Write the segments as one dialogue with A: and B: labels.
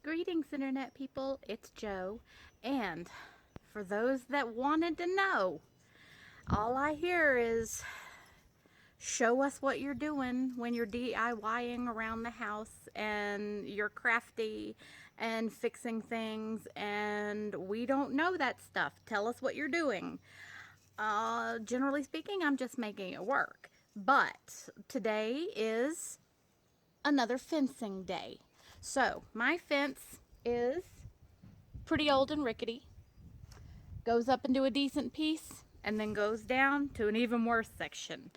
A: Greetings, Internet people. It's Joe. And for those that wanted to know, all I hear is show us what you're doing when you're DIYing around the house and you're crafty and fixing things, and we don't know that stuff. Tell us what you're doing. Generally speaking, I'm just making it work. But today is another fencing day. So my fence is pretty old and rickety, goes up into a decent piece, and then goes down to an even worse section.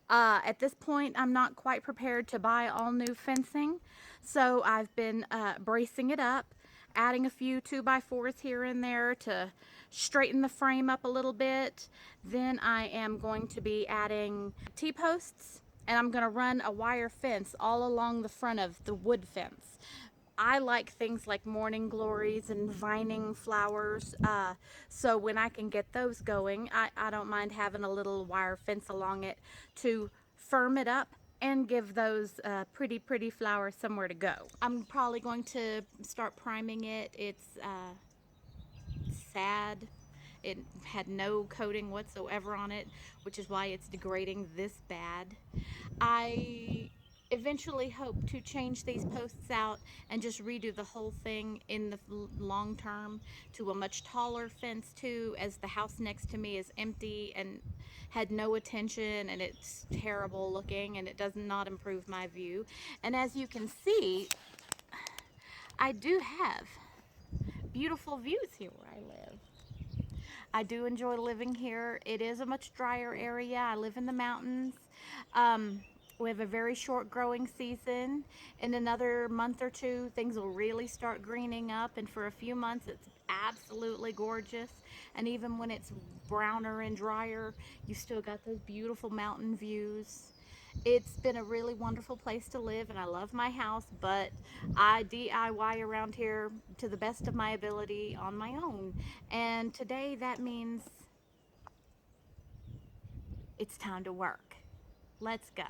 A: At this point, I'm not quite prepared to buy all new fencing, so I've been bracing it up, adding a few 2x4s here and there to straighten the frame up a little bit. Then I am going to be adding T-posts, and I'm going to run a wire fence all along the front of the wood fence. I like things like morning glories and vining flowers, so when I can get those going, I don't mind having a little wire fence along it to firm it up and give those pretty flowers somewhere to go. I'm probably going to start priming it. It's sad. It had no coating whatsoever on it, which is why it's degrading this bad. I eventually hope to change these posts out and just redo the whole thing in the long term to a much taller fence too, as the house next to me is empty and had no attention, and it's terrible looking and it does not improve my view. And as you can see, I do have beautiful views here where I live. I do enjoy living here. It is a much drier area. I live in the mountains. We have a very short growing season. In another month or two, things will really start greening up, and for a few months it's absolutely gorgeous. And even when it's browner and drier, you still got those beautiful mountain views. It's been a really wonderful place to live, and I love my house, but I DIY around here to the best of my ability on my own. And today that means it's time to work. Let's go.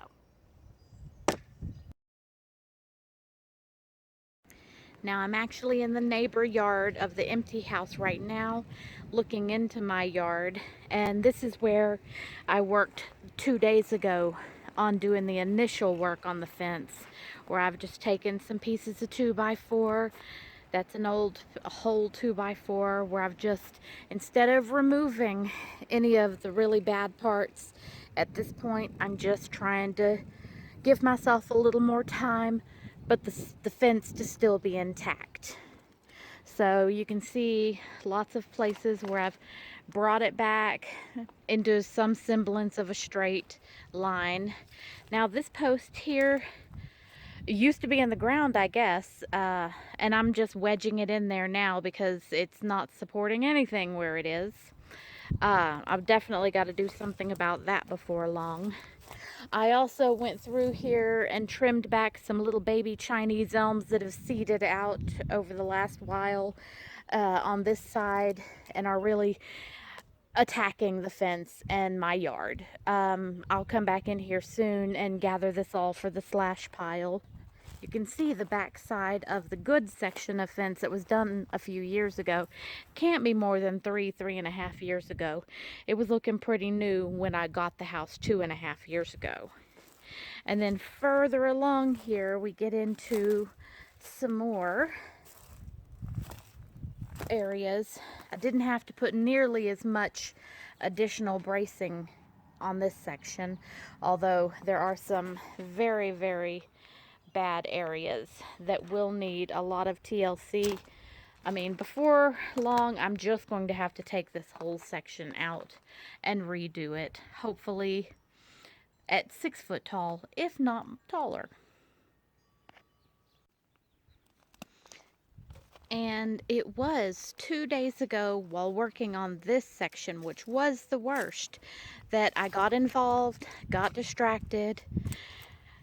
A: Now I'm actually in the neighbor yard of the empty house right now, looking into my yard, and this is where I worked 2 days ago on doing the initial work on the fence, where I've just taken some pieces of 2x4. That's an old whole 2x4 where I've just, instead of removing any of the really bad parts, at this point I'm just trying to give myself a little more time, but the fence to still be intact. So you can see lots of places where I've brought it back into some semblance of a straight line. Now this post here used to be in the ground, I guess, and I'm just wedging it in there now because it's not supporting anything where it is. I've definitely got to do something about that before long. I also went through here and trimmed back some little baby Chinese elms that have seeded out over the last while on this side and are really attacking the fence and my yard. I'll come back in here soon and gather this all for the slash pile. You can see the back side of the good section of fence that was done a few years ago. Can't be more than 3.5 years ago. It was looking pretty new when I got the house 2.5 years ago. And then further along here, we get into some more areas. I didn't have to put nearly as much additional bracing on this section, although there are some very bad areas that will need a lot of TLC. I mean, before long, I'm just going to have to take this whole section out and redo it, hopefully at 6 foot tall, if not taller. And it was 2 days ago, while working on this section, which was the worst, that I got involved, got distracted.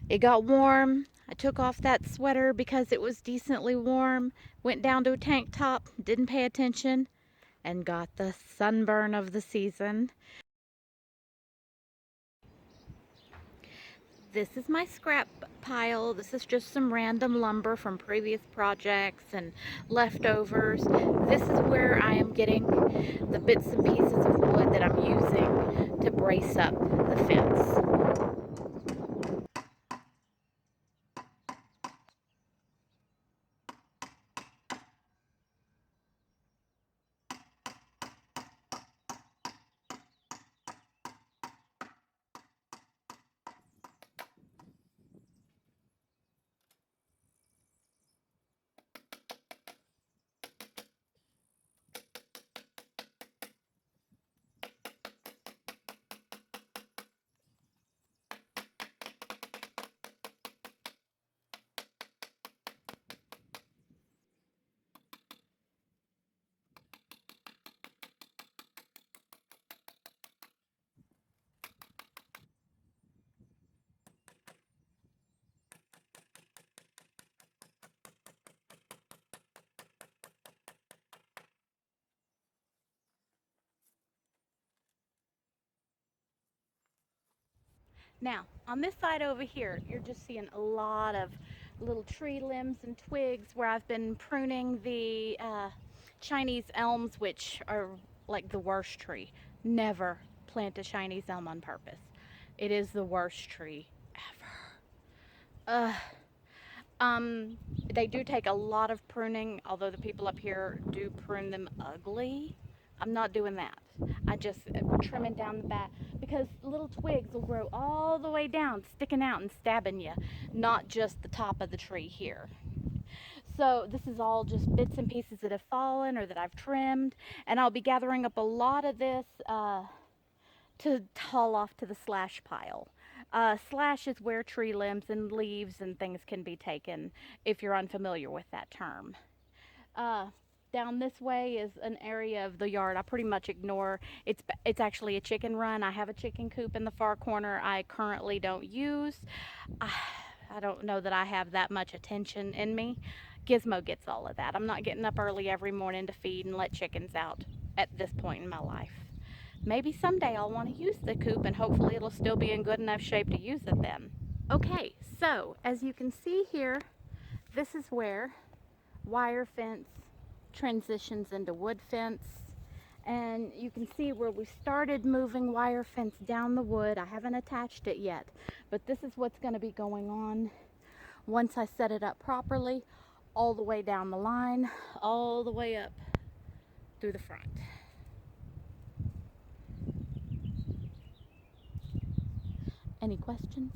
A: It got warm. I took off that sweater because it was decently warm, went down to a tank top, didn't pay attention, and got the sunburn of the season. This is my scrap pile. This is just some random lumber from previous projects and leftovers. This is where I am getting the bits and pieces of wood that I'm using to brace up the fence. Now, on this side over here, you're just seeing a lot of little tree limbs and twigs where I've been pruning the Chinese elms, which are like the worst tree. Never plant a Chinese elm on purpose. It is the worst tree ever. Um, they do take a lot of pruning, although the people up here do prune them ugly. I'm not doing that. I just trimming down the back because little twigs will grow all the way down, sticking out and stabbing you, not just the top of the tree here. So this is all just bits and pieces that have fallen or that I've trimmed, and I'll be gathering up a lot of this to haul off to the slash pile. Slash is where tree limbs and leaves and things can be taken, if you're unfamiliar with that term. Uh, Down this way is an area of the yard I pretty much ignore. It's actually a chicken run. I have a chicken coop in the far corner I currently don't use. I don't know that I have that much attention in me. Gizmo gets all of that. I'm not getting up early every morning to feed and let chickens out at this point in my life. Maybe someday I'll want to use the coop and hopefully it'll still be in good enough shape to use it then. Okay, so as you can see here, this is where wire fence transitions into wood fence. And you can see where we started moving wire fence down the wood. I haven't attached it yet, but this is what's going to be going on once I set it up properly, all the way down the line, all the way up through the front. Any questions?